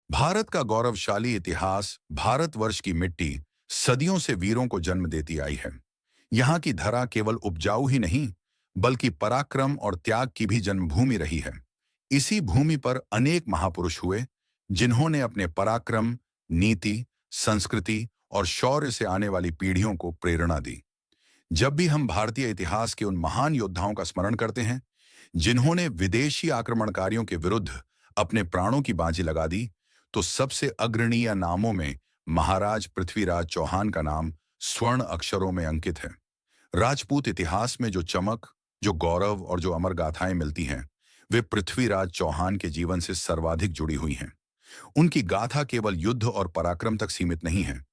भारत का गौरवशाली इतिहास, भारतवर्ष की मिट्टी सदियों से वीरों को जन्म देती आई है। यहाँ की धरा केवल उपजाऊ ही नहीं, बल्कि पराक्रम और त्याग की भी जन्मभूमि रही है। इसी भूमि पर अनेक महापुरुष हुए, जिन्होंने अपने पराक्रम, नीति, संस्कृति और शौर्य से आने वाली पीढ़ियों को प्रेरणा दी। जब भी हम भारतीय इतिहास के उन महान योद्धाओं का स्मरण करते हैं, जिन्होंने विदेशी आक्रमणकारियों के विरुद्ध अपने प्राणों की बाजी लगा दी, तो सबसे अग्रणीय नामों में महाराज पृथ्वीराज चौहान का नाम स्वर्ण अक्षरों में अंकित है। राजपूत इतिहास में जो चमक, जो गौरव और जो अमर गाथाएं मिलती हैं, वे पृथ्वीराज चौहान के जीवन से सर्वाधिक जुड़ी हुई हैं। उनकी गाथा केवल युद्ध और पराक्रम तक सीमित नहीं है,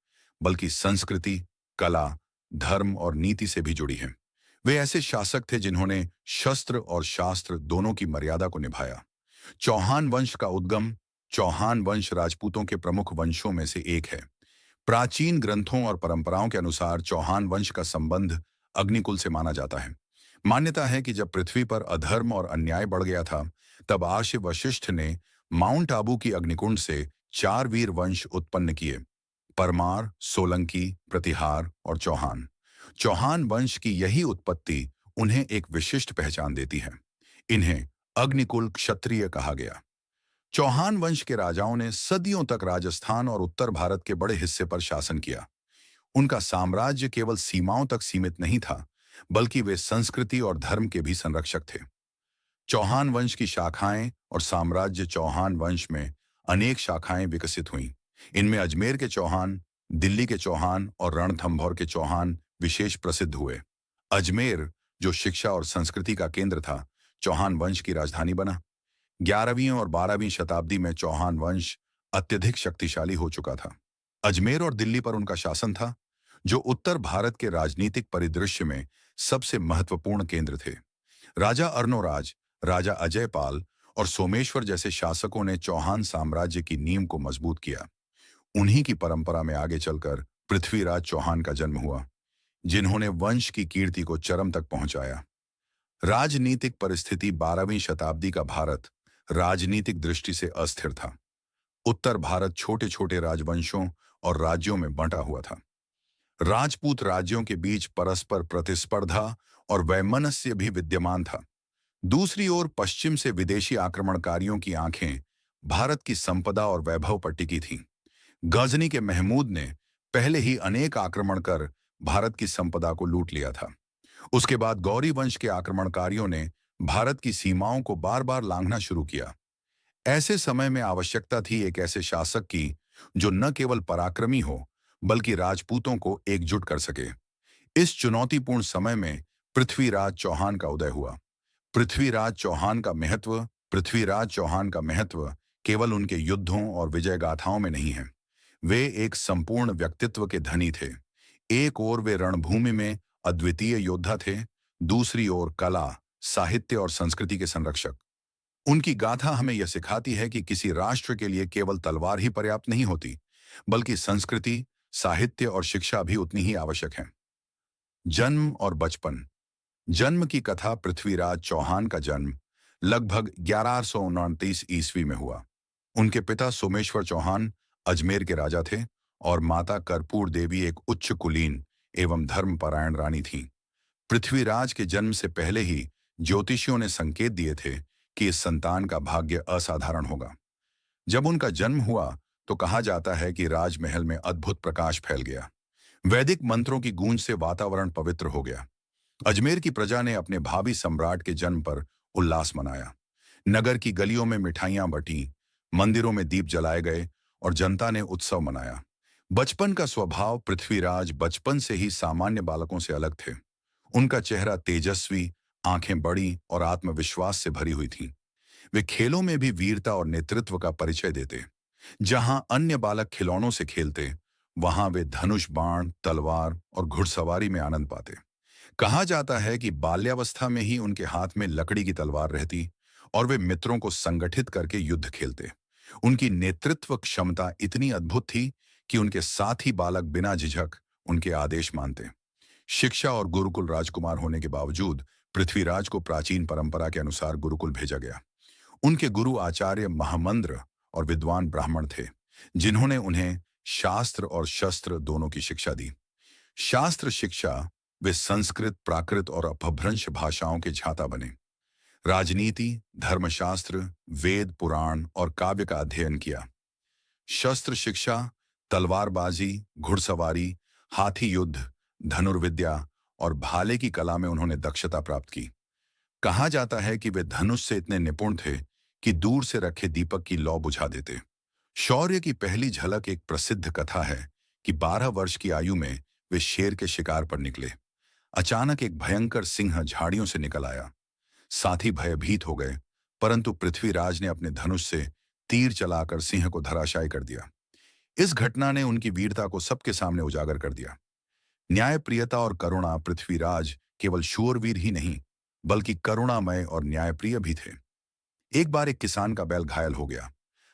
बल्कि संस्कृति, कला, धर्म और नीति से भी जुड़ी है। वे ऐसे शासक थे जिन्होंने शस्त्र और शास्त्र दोनों की मर्यादा को निभाया। चौहान वंश का उद्गम, चौहान वंश राजपूतों के प्रमुख वंशों में से एक है। प्राचीन ग्रंथों और परंपराओं के अनुसार चौहान वंश का संबंध अग्निकुल से माना जाता है। मान्यता है कि जब पृथ्वी पर अधर्म और अन्याय बढ़ गया था, तब आर्य वशिष्ठ ने माउंट आबू की अग्निकुंड से चार वीर वंश उत्पन्न किए: परमार, सोलंकी, प्रतिहार और चौहान। चौहान वंश की यही उत्पत्ति उन्हें एक विशिष्ट पहचान देती है। इन्हें अग्निकुल क्षत्रिय कहा गया। चौहान वंश के राजाओं ने सदियों तक राजस्थान और उत्तर भारत के बड़े हिस्से पर शासन किया। उनका साम्राज्य केवल सीमाओं तक सीमित नहीं था, बल्कि वे संस्कृति और धर्म के भी संरक्षक थे। चौहान वंश की शाखाएं और साम्राज्य चौहान वंश में अनेक शाखाएं विकसित हुईं। इनमें अजमेर के चौहान, दिल्ली के चौहान और रणथंभौर के चौहान विशेष प्रसिद्ध हुए। अजमेर, जो शिक्षा और संस्कृति का केंद्र था, चौहान वंश की राजधानी बना। 11वीं और 12वीं शताब्दी में चौहान वंश अत्यधिक शक्तिशाली हो चुका था। अजमेर और दिल्ली पर उनका शासन था, जो उत्तर भारत के राजनीतिक परिदृश्य में सबसे महत्वपूर्ण केंद्र थे। राजा अर्नोराज, राजा अजयपाल और सोमेश्वर जैसे शासकों ने चौहान साम्राज्य की नींव को मजबूत किया। उन्हीं की परंपरा में आगे चलकर पृथ्वीराज चौहान का जन्म हुआ, जिन्होंने वंश की कीर्ति को चरम तक पहुंचाया। राजनीतिक परिस्थिति: 12वीं शताब्दी का भारत राजनीतिक दृष्टि से अस्थिर था। उत्तर भारत छोटे छोटे राजवंशों और राज्यों में बंटा हुआ था। राजपूत राज्यों के बीच परस्पर प्रतिस्पर्धा और वैमनस्य भी विद्यमान था। दूसरी ओर पश्चिम से विदेशी आक्रमणकारियों की आंखें भारत की संपदा और वैभव पर टिकी थीं। गजनी के महमूद ने पहले ही अनेक आक्रमण कर भारत की संपदा को लूट लिया था। उसके बाद गौरी वंश के आक्रमणकारियों ने भारत की सीमाओं को बार बार लांघना शुरू किया। ऐसे समय में आवश्यकता थी एक ऐसे शासक की जो न केवल पराक्रमी हो, बल्कि राजपूतों को एकजुट कर सके। इस चुनौतीपूर्ण समय में पृथ्वीराज चौहान का उदय हुआ। पृथ्वीराज चौहान का महत्व केवल उनके युद्धों और विजय गाथाओं में नहीं है। वे एक संपूर्ण व्यक्तित्व के धनी थे। एक ओर वे रणभूमि में अद्वितीय योद्धा थे, दूसरी ओर कला, साहित्य और संस्कृति के संरक्षक। उनकी गाथा हमें यह सिखाती है कि किसी राष्ट्र के लिए केवल तलवार ही पर्याप्त नहीं होती, बल्कि संस्कृति, साहित्य और शिक्षा भी उतनी ही आवश्यक है। जन्म और बचपन। जन्म की कथा: पृथ्वीराज चौहान का जन्म लगभग 1129 ईस्वी में हुआ। उनके पिता सोमेश्वर चौहान अजमेर के राजा थे और माता कर्पूर देवी एक उच्च कुलीन एवं धर्मपरायण रानी थीं। पृथ्वीराज के जन्म से पहले ही ज्योतिषियों ने संकेत दिए थे कि इस संतान का भाग्य असाधारण होगा। जब उनका जन्म हुआ तो कहा जाता है कि राजमहल में अद्भुत प्रकाश फैल गया। वैदिक मंत्रों की गूंज से वातावरण पवित्र हो गया। अजमेर की प्रजा ने अपने भावी सम्राट के जन्म पर उल्लास मनाया। नगर की गलियों में मिठाइयां बंटी, मंदिरों में दीप जलाए गए और जनता ने उत्सव मनाया। बचपन का स्वभाव: पृथ्वीराज बचपन से ही सामान्य बालकों से अलग थे। उनका चेहरा तेजस्वी, आंखें बड़ी और आत्मविश्वास से भरी हुई थीं। वे खेलों में भी वीरता और नेतृत्व का परिचय देते। जहां अन्य बालक खिलौनों से खेलते, वहां वे धनुष बाण, तलवार और घुड़सवारी में आनंद पाते। कहा जाता है कि बाल्यावस्था में ही उनके हाथ में लकड़ी की तलवार रहती और वे मित्रों को संगठित करके युद्ध खेलते। उनकी नेतृत्व क्षमता इतनी अद्भुत थी कि उनके साथी बालक बिना झिझक उनके आदेश मानते। शिक्षा और गुरुकुल राजकुमार होने के बावजूद पृथ्वीराज को प्राचीन परंपरा के अनुसार गुरुकुल भेजा गया। उनके गुरु आचार्य महामंद्र और विद्वान ब्राह्मण थे, जिन्होंने उन्हें शास्त्र और शस्त्र दोनों की शिक्षा दी। शास्त्र शिक्षा, वे संस्कृत, प्राकृत और अपभ्रंश भाषाओं के झाता बने। राजनीति, धर्मशास्त्र, वेद, पुराण और काव्य का अध्ययन किया। शस्त्र शिक्षा, तलवारबाजी, घुड़सवारी, हाथी युद्ध, धनुर्विद्या और भाले की कला में उन्होंने दक्षता प्राप्त की। कहा जाता है कि वे धनुष से इतने निपुण थे कि दूर से रखे दीपक की लौ बुझा देते। शौर्य की पहली झलक एक प्रसिद्ध कथा है कि 12 वर्ष की आयु में वे शेर के शिकार पर निकले। अचानक एक भयंकर सिंह झाड़ियों से निकल आया। साथी भयभीत हो गए, परंतु पृथ्वीराज ने अपने धनुष से तीर चलाकर सिंह को धराशायी कर दिया। इस घटना ने उनकी वीरता को सबके सामने उजागर कर दिया। न्यायप्रियता और करुणा, पृथ्वीराज केवल शूरवीर ही नहीं, बल्कि करुणामय और न्यायप्रिय भी थे। एक बार एक किसान का बैल घायल हो गया।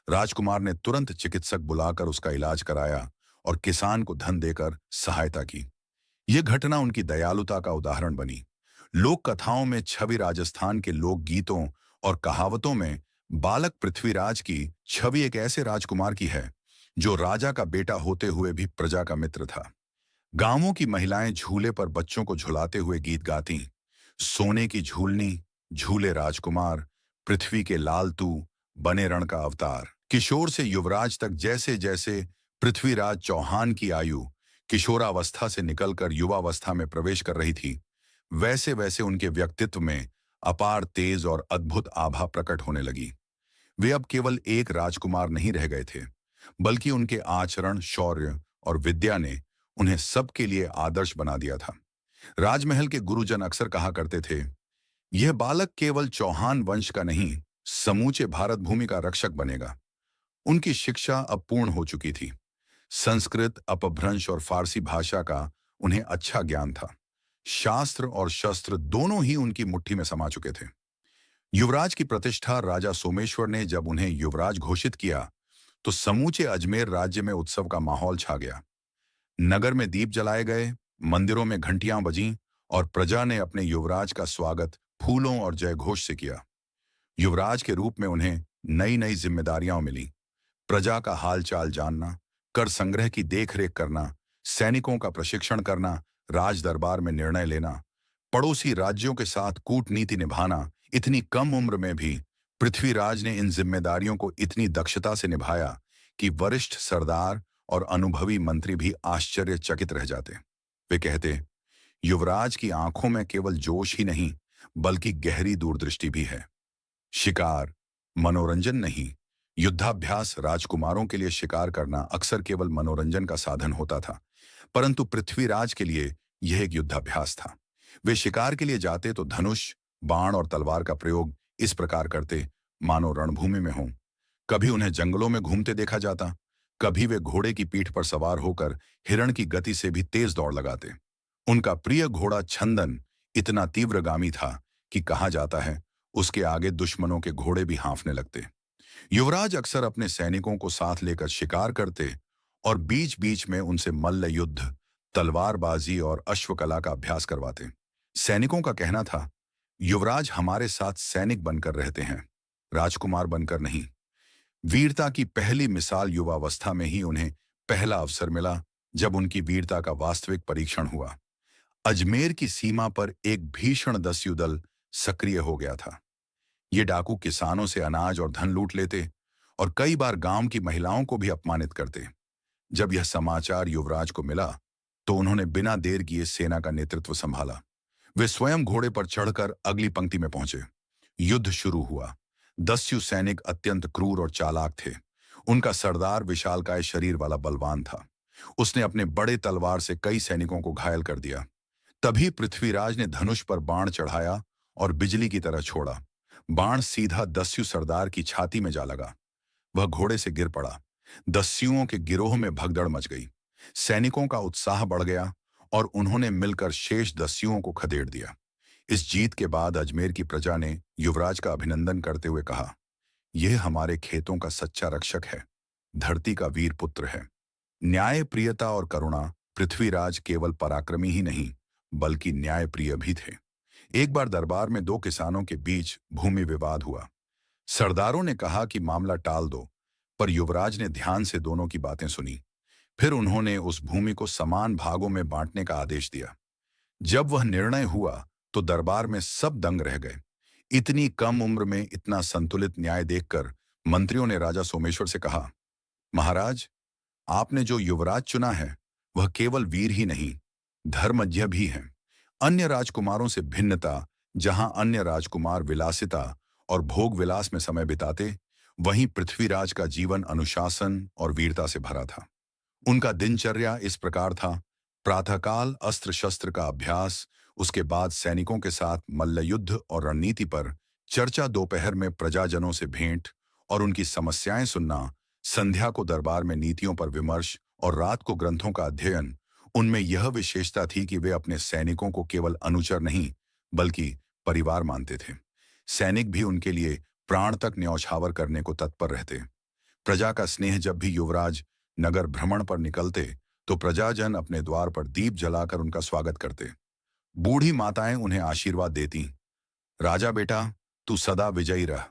राजकुमार ने तुरंत चिकित्सक बुलाकर उसका इलाज कराया और किसान को धन देकर सहायता की। यह घटना उनकी दयालुता का उदाहरण बनी। लोक कथाओं में छवि, राजस्थान के लोक गीतों और कहावतों में बालक पृथ्वीराज की छवि एक ऐसे राजकुमार की है जो राजा का बेटा होते हुए भी प्रजा का मित्र था। गांवों की महिलाएं झूले पर बच्चों को झुलाते हुए गीत गाती। सोने की झूलनी, झूले राजकुमार, पृथ्वी के लाल तू, बने रण का अवतार। किशोर से युवराज तक जैसे जैसे पृथ्वीराज चौहान की आयु किशोरावस्था से निकलकर युवावस्था में प्रवेश कर रही थी, वैसे वैसे उनके व्यक्तित्व में अपार तेज और अद्भुत आभा प्रकट होने लगी। वे अब केवल एक राजकुमार नहीं रह गए थे, बल्कि उनके आचरण, शौर्य और विद्या ने उन्हें सबके लिए आदर्श बना दिया था। राजमहल के गुरुजन अक्सर कहा करते थे, यह बालक केवल चौहान वंश का नहीं, समूचे भारत भूमि का रक्षक बनेगा। उनकी शिक्षा अब पूर्ण हो चुकी थी। संस्कृत, अपभ्रंश और फारसी भाषा का उन्हें अच्छा ज्ञान था। शास्त्र और शस्त्र दोनों ही उनकी मुट्ठी में समा चुके थे। युवराज की प्रतिष्ठा, राजा सोमेश्वर ने जब उन्हें युवराज घोषित किया तो समूचे अजमेर राज्य में उत्सव का माहौल छा गया। नगर में दीप जलाए गए, मंदिरों में घंटियां बजीं और प्रजा ने अपने युवराज का स्वागत फूलों और जयघोष से किया। युवराज के रूप में उन्हें नई नई जिम्मेदारियां मिली। प्रजा का हालचाल जानना, कर संग्रह की देखरेख करना, सैनिकों का प्रशिक्षण करना, राज दरबार में निर्णय लेना, पड़ोसी राज्यों के साथ कूटनीति निभाना। इतनी कम उम्र में भी पृथ्वीराज ने इन जिम्मेदारियों को इतनी दक्षता से निभाया कि वरिष्ठ सरदार और अनुभवी मंत्री भी आश्चर्यचकित रह जाते। वे कहते, युवराज की आंखों में केवल जोश ही नहीं, बल्कि गहरी दूरदृष्टि भी है। शिकार मनोरंजन नहीं, युद्धाभ्यास। राजकुमारों के लिए शिकार करना अक्सर केवल मनोरंजन का साधन होता था, परंतु पृथ्वीराज के लिए यह एक युद्धाभ्यास था। वे शिकार के लिए जाते तो धनुष, बाण और तलवार का प्रयोग इस प्रकार करते मानो रणभूमि में हों। कभी उन्हें जंगलों में घूमते देखा जाता, कभी वे घोड़े की पीठ पर सवार होकर हिरण की गति से भी तेज दौड़ लगाते। उनका प्रिय घोड़ा छंदन इतना तीव्रगामी था कि कहा जाता है उसके आगे दुश्मनों के घोड़े भी हाँफने लगते। युवराज अक्सर अपने सैनिकों को साथ लेकर शिकार करते और बीच बीच में उनसे मल्ल युद्ध, तलवारबाजी और अश्वकला का अभ्यास करवाते। सैनिकों का कहना था, युवराज हमारे साथ सैनिक बनकर रहते हैं, राजकुमार बनकर नहीं। वीरता की पहली मिसाल युवावस्था में ही उन्हें पहला अवसर मिला जब उनकी वीरता का वास्तविक परीक्षण हुआ। अजमेर की सीमा पर एक भीषण दस्यु दल सक्रिय हो गया था। ये डाकू किसानों से अनाज और धन लूट लेते और कई बार गांव की महिलाओं को भी अपमानित करते। जब यह समाचार युवराज को मिला तो उन्होंने बिना देर किए सेना का नेतृत्व संभाला। वे स्वयं घोड़े पर चढ़कर अगली पंक्ति में पहुंचे। युद्ध शुरू हुआ। दस्यु सैनिक अत्यंत क्रूर और चालाक थे। उनका सरदार विशालकाय शरीर वाला बलवान था। उसने अपने बड़े तलवार से कई सैनिकों को घायल कर दिया। तभी पृथ्वीराज ने धनुष पर बाण चढ़ाया और बिजली की तरह छोड़ा। बाण सीधा दस्यु सरदार की छाती में जा लगा। वह घोड़े से गिर पड़ा। दस्युओं के गिरोह में भगदड़ मच गई। सैनिकों का उत्साह बढ़ गया और उन्होंने मिलकर शेष दस्युओं को खदेड़ दिया। इस जीत के बाद अजमेर की प्रजा ने युवराज का अभिनंदन करते हुए कहा, यह हमारे खेतों का सच्चा रक्षक है, धरती का वीर पुत्र है। न्याय, प्रियता और करुणा। पृथ्वीराज केवल पराक्रमी ही नहीं, बल्कि न्यायप्रिय भी थे। एक बार दरबार में दो किसानों के बीच भूमि विवाद हुआ। सरदारों ने कहा कि मामला टाल दो, पर युवराज ने ध्यान से दोनों की बातें सुनी। फिर उन्होंने उस भूमि को समान भागों में बांटने का आदेश दिया। जब वह निर्णय हुआ तो दरबार में सब दंग रह गए। इतनी कम उम्र में इतना संतुलित न्याय देखकर मंत्रियों ने राजा सोमेश्वर से कहा, महाराज, आपने जो युवराज चुना है वह केवल वीर ही नहीं, धर्मज्ञ भी है। अन्य राजकुमारों से भिन्नता, जहां अन्य राजकुमार विलासिता और भोग विलास में समय बिताते, वहीं पृथ्वीराज का जीवन अनुशासन और वीरता से भरा था। उनका दिनचर्या इस प्रकार था: प्रातःकाल अस्त्र शस्त्र का अभ्यास, उसके बाद सैनिकों के साथ मल्लयुद्ध और रणनीति पर चर्चा, दोपहर में प्रजाजनों से भेंट और उनकी समस्याएं सुनना, संध्या को दरबार में नीतियों पर विमर्श और रात को ग्रंथों का अध्ययन। उनमें यह विशेषता थी कि वे अपने सैनिकों को केवल अनुचर नहीं बल्कि परिवार मानते थे। सैनिक भी उनके लिए प्राण तक न्यौछावर करने को तत्पर रहते। प्रजा का स्नेह। जब भी युवराज नगर भ्रमण पर निकलते तो प्रजाजन अपने द्वार पर दीप जलाकर उनका स्वागत करते। बूढ़ी माताएं उन्हें आशीर्वाद देती, राजा बेटा, तू सदा विजयी रह।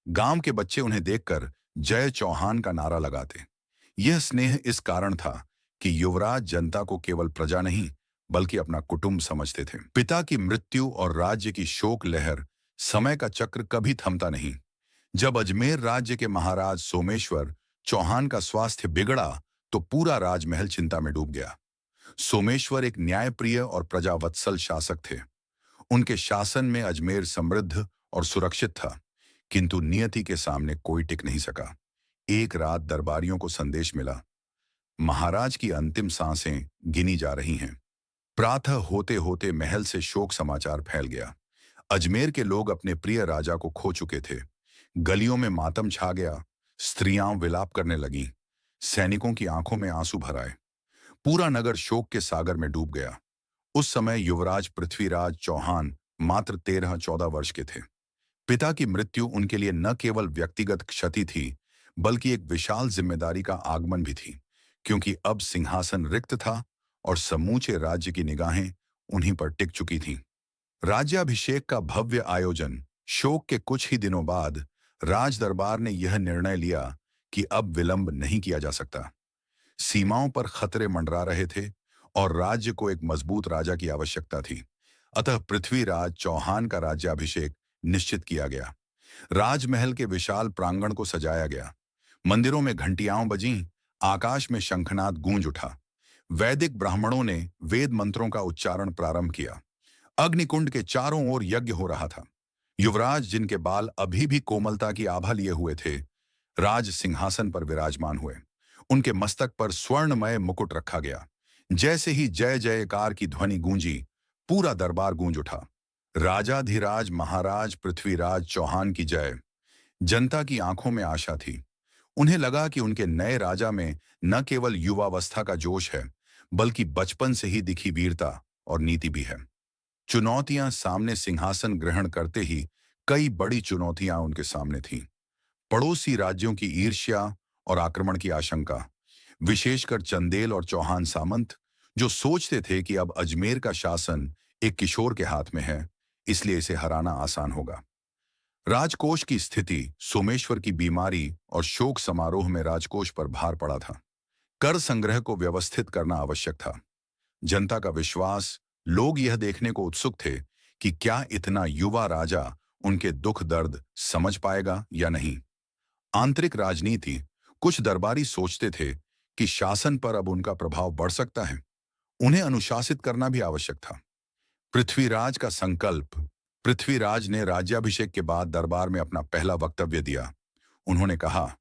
गांव के बच्चे उन्हें देखकर जय चौहान का नारा लगाते। यह स्नेह इस कारण था कि युवराज जनता को केवल प्रजा नहीं बल्कि अपना कुटुंब समझते थे। पिता की मृत्यु और राज्य की शोक लहर, समय का चक्र कभी थमता नहीं। जब अजमेर राज्य के महाराज सोमेश्वर चौहान का स्वास्थ्य बिगड़ा तो पूरा राजमहल चिंता में डूब गया। सोमेश्वर एक न्यायप्रिय और प्रजावत्सल शासक थे। उनके शासन में अजमेर समृद्ध और सुरक्षित था, किंतु नियति के सामने कोई टिक नहीं सका। एक रात दरबारियों को संदेश मिला, महाराज की अंतिम सांसें गिनी जा रही हैं। प्रातः होते होते महल से शोक समाचार फैल गया। अजमेर के लोग अपने प्रिय राजा को खो चुके थे। गलियों में मातम छा गया, स्त्रियां विलाप करने लगीं, सैनिकों की आंखों में आंसू भर आए। पूरा नगर शोक के सागर में डूब गया। उस समय युवराज पृथ्वीराज चौहान मात्र 13-14 वर्ष के थे। पिता की मृत्यु उनके लिए न केवल व्यक्तिगत क्षति थी बल्कि एक विशाल जिम्मेदारी का आगमन भी थी, क्योंकि अब सिंहासन रिक्त था और समूचे राज्य की निगाहें उन्हीं पर टिक चुकी थीं। राज्याभिषेक का भव्य आयोजन। शोक के कुछ ही दिनों बाद राज दरबार ने यह निर्णय लिया कि अब विलंब नहीं किया जा सकता। सीमाओं पर खतरे मंडरा रहे थे और राज्य को एक मजबूत राजा की आवश्यकता थी। अतः पृथ्वीराज चौहान का राज्याभिषेक निश्चित किया गया। राजमहल के विशाल प्रांगण को सजाया गया। मंदिरों में घंटियां बजीं, आकाश में शंखनाद गूंज उठा। वैदिक ब्राह्मणों ने वेद मंत्रों का उच्चारण प्रारंभ किया। अग्निकुंड के चारों ओर यज्ञ हो रहा था। युवराज, जिनके बाल अभी भी कोमलता की आभा लिए हुए थे, राज सिंहासन पर विराजमान हुए। उनके मस्तक पर स्वर्णमय मुकुट रखा गया। जैसे ही जय जयकार की ध्वनि गूंजी, पूरा दरबार गूंज उठा। राजाधिराज महाराज पृथ्वीराज चौहान की जय। जनता की आंखों में आशा थी। उन्हें लगा कि उनके नए राजा में न केवल युवावस्था का जोश है बल्कि बचपन से ही दिखी वीरता और नीति भी है। चुनौतियां सामने। सिंहासन ग्रहण करते ही कई बड़ी चुनौतियां उनके सामने थीं। पड़ोसी राज्यों की ईर्ष्या और आक्रमण की आशंका, विशेषकर चंदेल और चौहान सामंत, जो सोचते थे कि अब अजमेर का शासन एक किशोर के हाथ में है, इसलिए इसे हराना आसान होगा। राजकोष की स्थिति। सोमेश्वर की बीमारी और शोक समारोह में राजकोष पर भार पड़ा था। कर संग्रह को व्यवस्थित करना आवश्यक था। जनता का विश्वास। लोग यह देखने को उत्सुक थे कि क्या इतना युवा राजा उनके दुख दर्द समझ पाएगा या नहीं। आंतरिक राजनीति। कुछ दरबारी सोचते थे कि शासन पर अब उनका प्रभाव बढ़ सकता है। उन्हें अनुशासित करना भी आवश्यक था। पृथ्वीराज का संकल्प। पृथ्वीराज ने राज्याभिषेक के बाद दरबार में अपना पहला वक्तव्य दिया। उन्होंने कहा,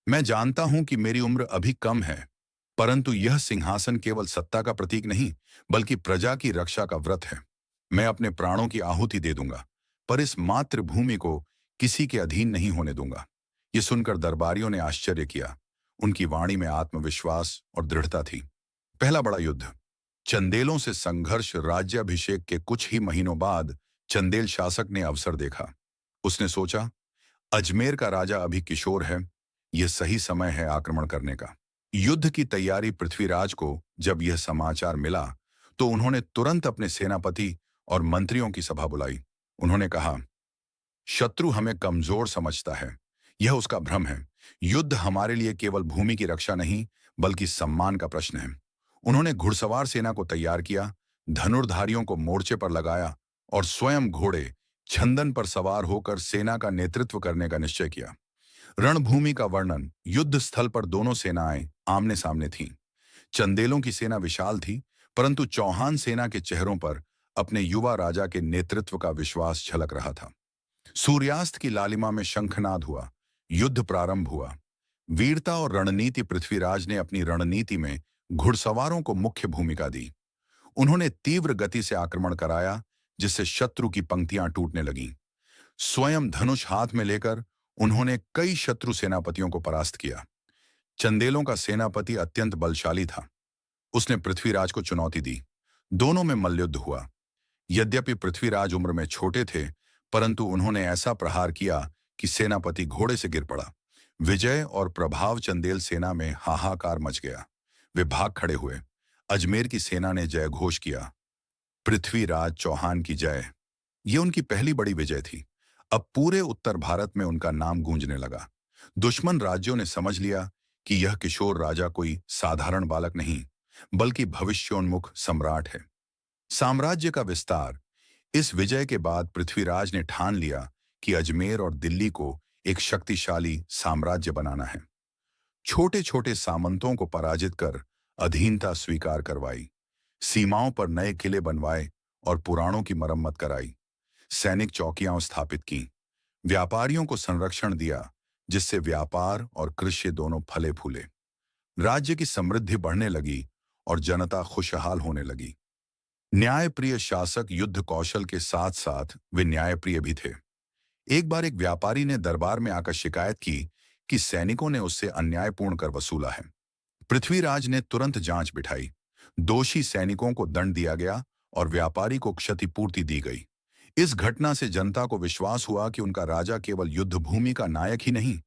मैं जानता हूं कि मेरी उम्र अभी कम है, परंतु यह सिंहासन केवल सत्ता का प्रतीक नहीं बल्कि प्रजा की रक्षा का व्रत है। मैं अपने प्राणों की आहुति दे दूंगा, पर इस मातृभूमि को किसी के अधीन नहीं होने दूंगा। ये सुनकर दरबारियों ने आश्चर्य किया। उनकी वाणी में आत्मविश्वास और दृढ़ता थी। पहला बड़ा युद्ध। चंदेलों से संघर्ष। राज्याभिषेक के कुछ ही महीनों बाद चंदेल शासक ने अवसर देखा। उसने सोचा, अजमेर का राजा अभी किशोर है, यह सही समय है आक्रमण करने का। युद्ध की तैयारी। पृथ्वीराज को जब यह समाचार मिला तो उन्होंने तुरंत अपने सेनापति और मंत्रियों की सभा बुलाई। उन्होंने कहा, शत्रु हमें कमजोर समझता है, यह उसका भ्रम है। युद्ध हमारे लिए केवल भूमि की रक्षा नहीं, बल्कि सम्मान का प्रश्न है। उन्होंने घुड़सवार सेना को तैयार किया, धनुर्धारियों को मोर्चे पर लगाया और स्वयं घोड़े छंदन पर सवार होकर सेना का नेतृत्व करने का निश्चय किया। रणभूमि का वर्णन। युद्ध स्थल पर दोनों सेनाएं आमने सामने थीं। चंदेलों की सेना विशाल थी, परंतु चौहान सेना के चेहरों पर अपने युवा राजा के नेतृत्व का विश्वास झलक रहा था। सूर्यास्त की लालिमा में शंखनाद हुआ। युद्ध प्रारंभ हुआ। वीरता और रणनीति। पृथ्वीराज ने अपनी रणनीति में घुड़सवारों को मुख्य भूमिका दी। उन्होंने तीव्र गति से आक्रमण कराया, जिससे शत्रु की पंक्तियां टूटने लगीं। स्वयं धनुष हाथ में लेकर उन्होंने कई शत्रु सेनापतियों को परास्त किया। चंदेलों का सेनापति अत्यंत बलशाली था। उसने पृथ्वीराज को चुनौती दी। दोनों में मल्लयुद्ध हुआ। यद्यपि पृथ्वीराज उम्र में छोटे थे, परंतु उन्होंने ऐसा प्रहार किया कि सेनापति घोड़े से गिर पड़ा। विजय और प्रभाव। चंदेल सेना में हाहाकार मच गया। वे भाग खड़े हुए। अजमेर की सेना ने जय घोष किया, पृथ्वीराज चौहान की जय। ये उनकी पहली बड़ी विजय थी। अब पूरे उत्तर भारत में उनका नाम गूंजने लगा। दुश्मन राज्यों ने समझ लिया कि यह किशोर राजा कोई साधारण बालक नहीं, बल्कि भविष्योन्मुख सम्राट है। साम्राज्य का विस्तार। इस विजय के बाद पृथ्वीराज ने ठान लिया कि अजमेर और दिल्ली को एक शक्तिशाली साम्राज्य बनाना है। छोटे छोटे सामंतों को पराजित कर अधीनता स्वीकार करवाई। सीमाओं पर नए किले बनवाए और पुराणों की मरम्मत कराई। सैनिक चौकियां स्थापित की। व्यापारियों को संरक्षण दिया, जिससे व्यापार और कृषि दोनों फले फूले। राज्य की समृद्धि बढ़ने लगी और जनता खुशहाल होने लगी। न्यायप्रिय शासक। युद्ध कौशल के साथ साथ वे न्यायप्रिय भी थे। एक बार एक व्यापारी ने दरबार में आकर शिकायत की कि सैनिकों ने उससे अन्यायपूर्ण कर वसूला है। पृथ्वीराज ने तुरंत जांच बिठाई। दोषी सैनिकों को दंड दिया गया और व्यापारी को क्षतिपूर्ति दी गई। इस घटना से जनता को विश्वास हुआ कि उनका राजा केवल युद्ध भूमि का नायक ही नहीं,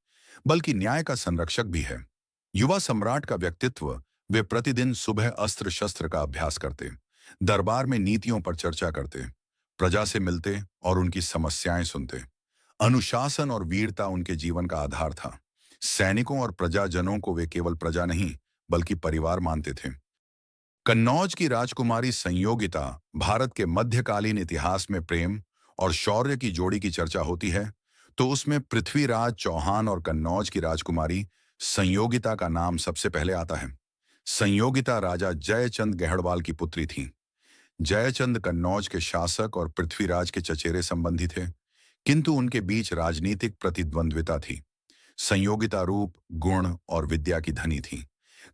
बल्कि न्याय का संरक्षक भी है। युवा सम्राट का व्यक्तित्व। वे प्रतिदिन सुबह अस्त्र शस्त्र का अभ्यास करते, दरबार में नीतियों पर चर्चा करते, प्रजा से मिलते और उनकी समस्याएं सुनते। अनुशासन और वीरता उनके जीवन का आधार था। सैनिकों और प्रजाजनों को वे केवल प्रजा नहीं, बल्कि परिवार मानते थे। कन्नौज की राजकुमारी संयोगिता। भारत के मध्यकालीन इतिहास में प्रेम और शौर्य की जोड़ी की चर्चा होती है, तो उसमें पृथ्वीराज चौहान और कन्नौज की राजकुमारी संयोगिता का नाम सबसे पहले आता है। संयोगिता राजा जयचंद गहड़वाल की पुत्री थी। जयचंद कन्नौज के शासक और पृथ्वीराज के चचेरे संबंधी थे, किंतु उनके बीच राजनीतिक प्रतिद्वंद्विता थी। संयोगिता रूप, गुण और विद्या की धनी थी।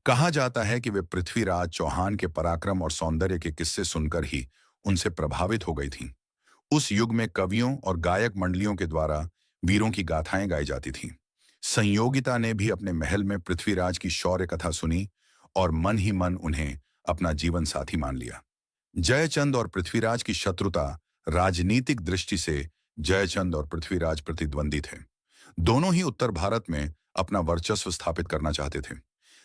कहा जाता है कि वे पृथ्वीराज चौहान के पराक्रम और सौंदर्य के किस्से सुनकर ही उनसे प्रभावित हो गई थीं। उस युग में कवियों और गायक मंडलियों के द्वारा वीरों की गाथाएं गाई जाती थीं। संयोगिता ने भी अपने महल में पृथ्वीराज की शौर्य कथा सुनी और मन ही मन उन्हें अपना जीवन साथी मान लिया। जयचंद और पृथ्वीराज की शत्रुता। राजनीतिक दृष्टि से जयचंद और पृथ्वीराज प्रतिद्वंदी थे। दोनों ही उत्तर भारत में अपना वर्चस्व स्थापित करना चाहते थे।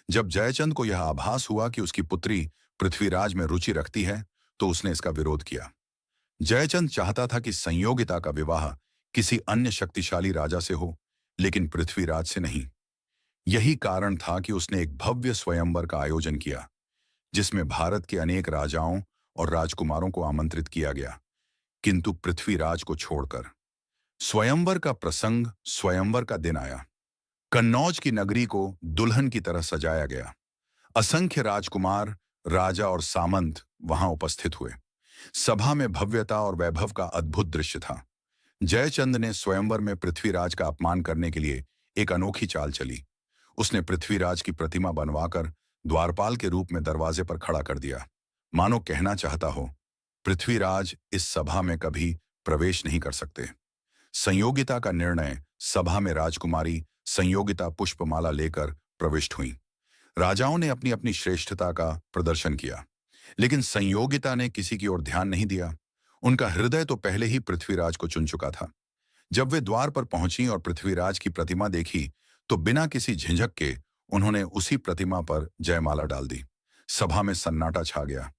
जब जयचंद को यह आभास हुआ कि उसकी पुत्री पृथ्वीराज में रुचि रखती है, तो उसने इसका विरोध किया। जयचंद चाहता था कि संयोगिता का विवाह किसी अन्य शक्तिशाली राजा से हो, लेकिन पृथ्वीराज से नहीं। यही कारण था कि उसने एक भव्य स्वयंवर का आयोजन किया, जिसमें भारत के अनेक राजाओं और राजकुमारों को आमंत्रित किया गया, किंतु पृथ्वीराज को छोड़कर। स्वयंवर का प्रसंग। स्वयंवर का दिन आया। कन्नौज की नगरी को दुल्हन की तरह सजाया गया। असंख्य राजकुमार, राजा और सामंत वहां उपस्थित हुए। सभा में भव्यता और वैभव का अद्भुत दृश्य था। जयचंद ने स्वयंवर में पृथ्वीराज का अपमान करने के लिए एक अनोखी चाल चली। उसने पृथ्वीराज की प्रतिमा बनवाकर द्वारपाल के रूप में दरवाजे पर खड़ा कर दिया, मानो कहना चाहता हो, पृथ्वीराज इस सभा में कभी प्रवेश नहीं कर सकते। संयोगिता का निर्णय। सभा में राजकुमारी संयोगिता पुष्पमाला लेकर प्रविष्ट हुई। राजाओं ने अपनी अपनी श्रेष्ठता का प्रदर्शन किया, लेकिन संयोगिता ने किसी की ओर ध्यान नहीं दिया। उनका हृदय तो पहले ही पृथ्वीराज को चुन चुका था। जब वे द्वार पर पहुंची और पृथ्वीराज की प्रतिमा देखी, तो बिना किसी झिझक के उन्होंने उसी प्रतिमा पर जयमाला डाल दी। सभा में सन्नाटा छा गया।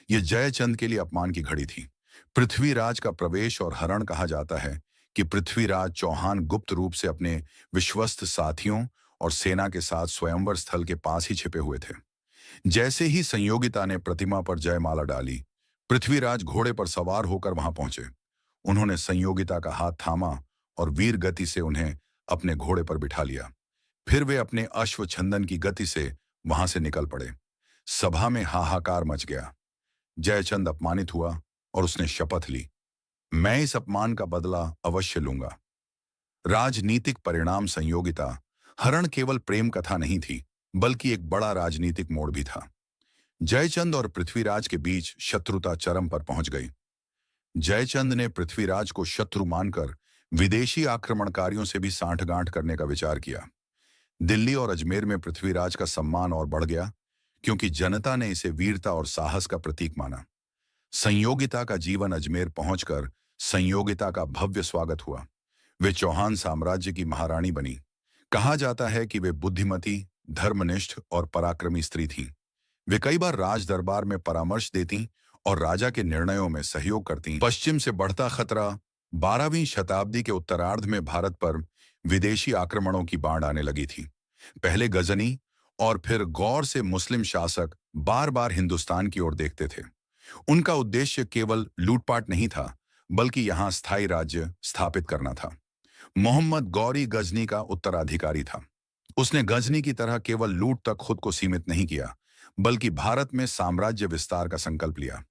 यह जयचंद के लिए अपमान की घड़ी थी। पृथ्वीराज का प्रवेश और हरण। कहा जाता है कि पृथ्वीराज चौहान गुप्त रूप से अपने विश्वस्त साथियों और सेना के साथ स्वयंवर स्थल के पास ही छिपे हुए थे। जैसे ही संयोगिता ने प्रतिमा पर जयमाला डाली, पृथ्वीराज घोड़े पर सवार होकर वहां पहुंचे। उन्होंने संयोगिता का हाथ थामा और वीर गति से उन्हें अपने घोड़े पर बिठा लिया। फिर वे अपने अश्व छंदन की गति से वहां से निकल पड़े। सभा में हाहाकार मच गया। जयचंद अपमानित हुआ और उसने शपथ ली, मैं इस अपमान का बदला अवश्य लूंगा। राजनीतिक परिणाम संयोगिता हरण केवल प्रेम कथा नहीं थी, बल्कि एक बड़ा राजनीतिक मोड़ भी था। जयचंद और पृथ्वीराज के बीच शत्रुता चरम पर पहुंच गई। जयचंद ने पृथ्वीराज को शत्रु मानकर विदेशी आक्रमणकारियों से भी सांठगांठ करने का विचार किया। दिल्ली और अजमेर में पृथ्वीराज का सम्मान और बढ़ गया, क्योंकि जनता ने इसे वीरता और साहस का प्रतीक माना। संयोगिता का जीवन अजमेर पहुंचकर संयोगिता का भव्य स्वागत हुआ। वे चौहान साम्राज्य की महारानी बनी। कहा जाता है कि वे बुद्धिमती, धर्मनिष्ठ और पराक्रमी स्त्री थीं। वे कई बार राज दरबार में परामर्श देती और राजा के निर्णयों में सहयोग करती। पश्चिम से बढ़ता खतरा 12वीं शताब्दी के उत्तरार्ध में भारत पर विदेशी आक्रमणों की बाढ़ आने लगी थी। पहले गजनी और फिर गौर से मुस्लिम शासक बार बार हिंदुस्तान की ओर देखते थे। उनका उद्देश्य केवल लूटपाट नहीं था, बल्कि यहां स्थायी राज्य स्थापित करना था। मोहम्मद गौरी गजनी का उत्तराधिकारी था। उसने गजनी की तरह केवल लूट तक खुद को सीमित नहीं किया, बल्कि भारत में साम्राज्य विस्तार का संकल्प लिया।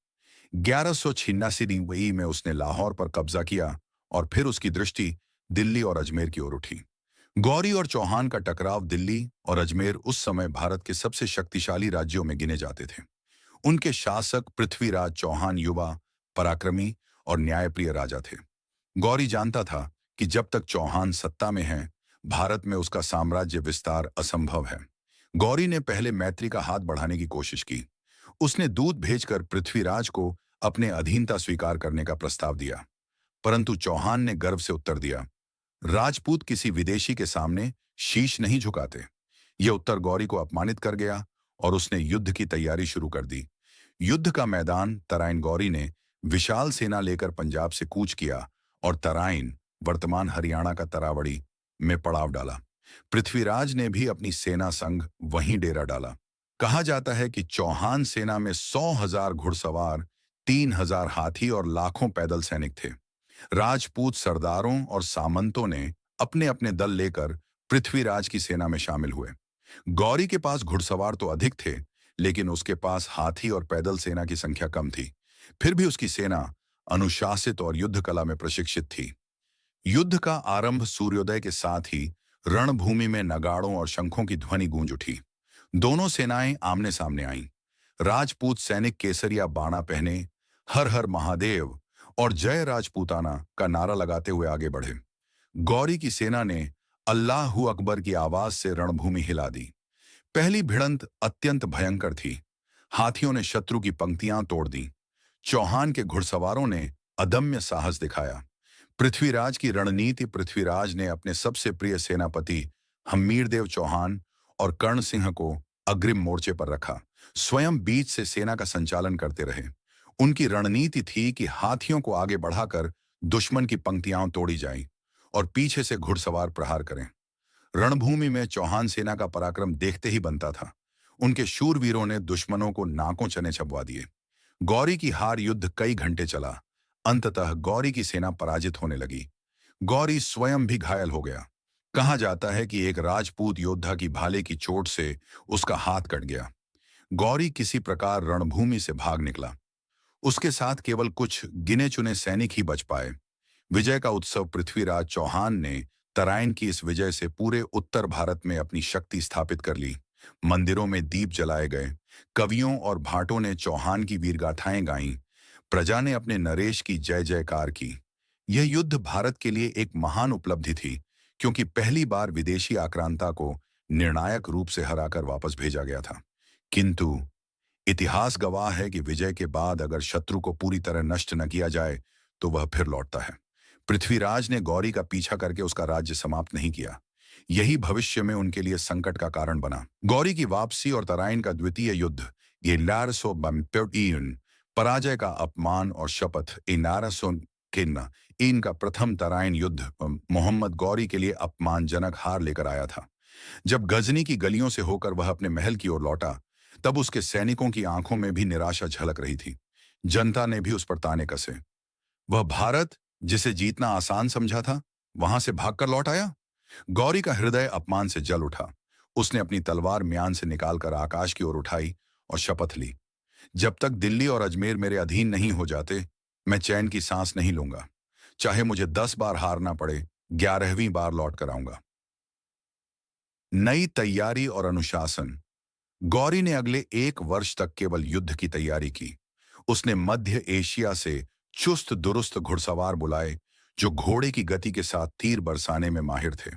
1186 में उसने लाहौर पर कब्जा किया और फिर उसकी दृष्टि दिल्ली और अजमेर की ओर उठी। गौरी और चौहान का टकराव दिल्ली और अजमेर उस समय भारत के सबसे शक्तिशाली राज्यों में गिने जाते थे। उनके शासक पृथ्वीराज चौहान युवा, पराक्रमी और न्यायप्रिय राजा थे। गौरी जानता था कि जब तक चौहान सत्ता में हैं, भारत में उसका साम्राज्य विस्तार असंभव है। गौरी ने पहले मैत्री का हाथ बढ़ाने की कोशिश की। उसने दूत भेजकर पृथ्वीराज को अपने अधीनता स्वीकार करने का प्रस्ताव दिया, परंतु चौहान ने गर्व से उत्तर दिया, राजपूत किसी विदेशी के सामने शीश नहीं झुकाते। यह उत्तर गौरी को अपमानित कर गया और उसने युद्ध की तैयारी शुरू कर दी। युद्ध का मैदान तराइन। गौरी ने विशाल सेना लेकर पंजाब से कूच किया और तराइन, वर्तमान हरियाणा का तरावड़ी, में पड़ाव डाला। पृथ्वीराज ने भी अपनी सेना संग वहीं डेरा डाला। कहा जाता है कि चौहान सेना में 100,000 घुड़सवार, 3,000 हाथी और लाखों पैदल सैनिक थे। राजपूत सरदारों और सामंतों ने अपने अपने दल लेकर पृथ्वीराज की सेना में शामिल हुए। गौरी के पास घुड़सवार तो अधिक थे, लेकिन उसके पास हाथी और पैदल सेना की संख्या कम थी। फिर भी उसकी सेना अनुशासित और युद्ध कला में प्रशिक्षित थी। युद्ध का आरंभ सूर्योदय के साथ ही रणभूमि में नगाड़ों और शंखों की ध्वनि गूंज उठी। दोनों सेनाएं आमने सामने आईं। राजपूत सैनिक केसरिया बाणा पहने हर हर महादेव और जय राजपूताना का नारा लगाते हुए आगे बढ़े। गौरी की सेना ने अल्लाहू अकबर की आवाज से रणभूमि हिला दी। पहली भिड़ंत अत्यंत भयंकर थी। हाथियों ने शत्रु की पंक्तियां तोड़ दी। चौहान के घुड़सवारों ने अदम्य साहस दिखाया। पृथ्वीराज की रणनीति। पृथ्वीराज ने अपने सबसे प्रिय सेनापति हम्मीरदेव चौहान और कर्ण सिंह को अग्रिम मोर्चे पर रखा। स्वयं बीच से सेना का संचालन करते रहे। उनकी रणनीति थी कि हाथियों को आगे बढ़ाकर दुश्मन की पंक्तियां तोड़ी जाएं और पीछे से घुड़सवार प्रहार करें। रणभूमि में चौहान सेना का पराक्रम देखते ही बनता था। उनके शूरवीरों ने दुश्मनों को नाकों चने छपवा दिए। गौरी की हार युद्ध कई घंटे चला। अंततः गौरी की सेना पराजित होने लगी। गौरी स्वयं भी घायल हो गया। कहा जाता है कि एक राजपूत योद्धा की भाले की चोट से उसका हाथ कट गया। गौरी किसी प्रकार रणभूमि से भाग निकला। उसके साथ केवल कुछ गिने चुने सैनिक ही बच पाए। विजय का उत्सव। पृथ्वीराज चौहान ने तराइन की इस विजय से पूरे उत्तर भारत में अपनी शक्ति स्थापित कर ली। मंदिरों में दीप जलाए गए। कवियों और भाटों ने चौहान की वीरगाथाएं गाईं। प्रजा ने अपने नरेश की जय जयकार की। यह युद्ध भारत के लिए एक महान उपलब्धि थी, क्योंकि पहली बार विदेशी आक्रांता को निर्णायक रूप से हराकर वापस भेजा गया था। किंतु इतिहास गवाह है कि विजय के बाद अगर शत्रु को पूरी तरह नष्ट न किया जाए तो वह फिर लौटता है। पृथ्वीराज ने गौरी का पीछा करके उसका राज्य समाप्त नहीं किया। यही भविष्य में उनके लिए संकट का कारण बना। गौरी की वापसी और तराइन का द्वितीय युद्ध, ये लारसो बम्पेइन, पराजय का अपमान और शपथ, इनका प्रथम तराइन युद्ध मोहम्मद गौरी के लिए अपमानजनक हार लेकर आया था। जब गजनी की गलियों से होकर वह अपने महल की ओर लौटा, तब उसके सैनिकों की आंखों में भी निराशा झलक रही थी। जनता ने भी उस पर ताने कसे। वह भारत, जिसे जीतना आसान समझा था, वहां से भागकर लौट आया। गौरी का हृदय अपमान से जल उठा। उसने अपनी तलवार म्यान से निकालकर आकाश की ओर उठाई और शपथ ली, जब तक दिल्ली और अजमेर मेरे अधीन नहीं हो जाते, मैं चैन की सांस नहीं लूंगा। चाहे मुझे 10 बार हारना पड़े, 11वीं बार लौट कर आऊंगा। नई तैयारी और अनुशासन। गौरी ने अगले 1 वर्ष तक केवल युद्ध की तैयारी की। उसने मध्य एशिया से चुस्त दुरुस्त घुड़सवार बुलाए, जो घोड़े की गति के साथ तीर बरसाने में माहिर थे।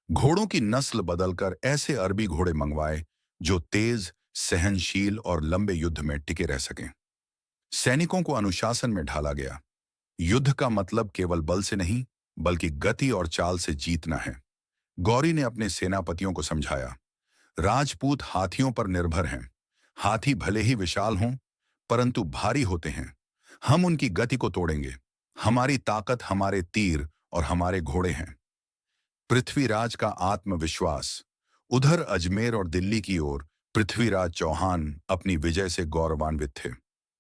घोड़ों की नस्ल बदलकर ऐसे अरबी घोड़े मंगवाए जो तेज, सहनशील और लंबे युद्ध में टिके रह सकें। सैनिकों को अनुशासन में ढाला गया। युद्ध का मतलब केवल बल से नहीं, बल्कि गति और चाल से जीतना है। गौरी ने अपने सेनापतियों को समझाया, राजपूत हाथियों पर निर्भर हैं। हाथी भले ही विशाल हों, परंतु भारी होते हैं। हम उनकी गति को तोड़ेंगे। हमारी ताकत हमारे तीर और हमारे घोड़े हैं। पृथ्वीराज का आत्मविश्वास। उधर अजमेर और दिल्ली की ओर पृथ्वीराज चौहान अपनी विजय से गौरवान्वित थे।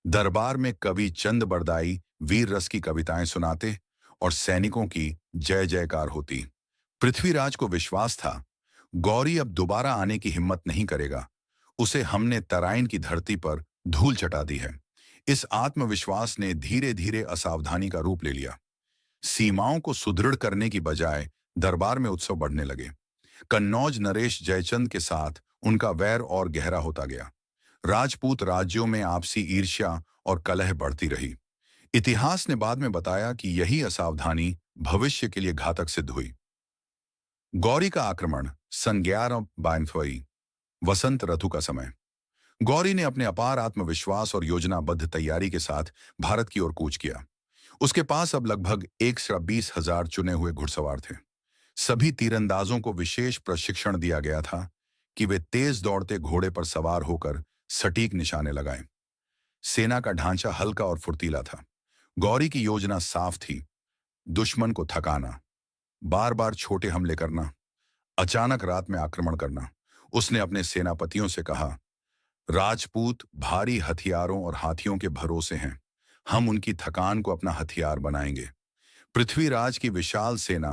दरबार में कवि चंद बरदाई वीर रस की कविताएं सुनाते और सैनिकों की जय जयकार होती। पृथ्वीराज को विश्वास था, गौरी अब दोबारा आने की हिम्मत नहीं करेगा। उसे हमने तराइन की धरती पर धूल चटा दी है। इस आत्मविश्वास ने धीरे धीरे असावधानी का रूप ले लिया। सीमाओं को सुदृढ़ करने की बजाय दरबार में उत्सव बढ़ने लगे। कन्नौज नरेश जयचंद के साथ उनका वैर और गहरा होता गया। राजपूत राज्यों में आपसी ईर्ष्या और कलह बढ़ती रही। इतिहास ने बाद में बताया कि यही असावधानी भविष्य के लिए घातक सिद्ध हुई। गौरी का आक्रमण। सन 1192, वसंत ऋतु का समय। गौरी ने अपने अपार आत्मविश्वास और योजनाबद्ध तैयारी के साथ भारत की ओर कूच किया। उसके पास अब लगभग 120,000 चुने हुए घुड़सवार थे। सभी तीरंदाजों को विशेष प्रशिक्षण दिया गया था कि वे तेज दौड़ते घोड़े पर सवार होकर सटीक निशाने लगाएं। सेना का ढांचा हल्का और फुर्तीला था। गौरी की योजना साफ थी, दुश्मन को थकाना, बार बार छोटे हमले करना, अचानक रात में आक्रमण करना। उसने अपने सेनापतियों से कहा, राजपूत भारी हथियारों और हाथियों के भरोसे हैं। हम उनकी थकान को अपना हथियार बनाएंगे। पृथ्वीराज की विशाल सेना।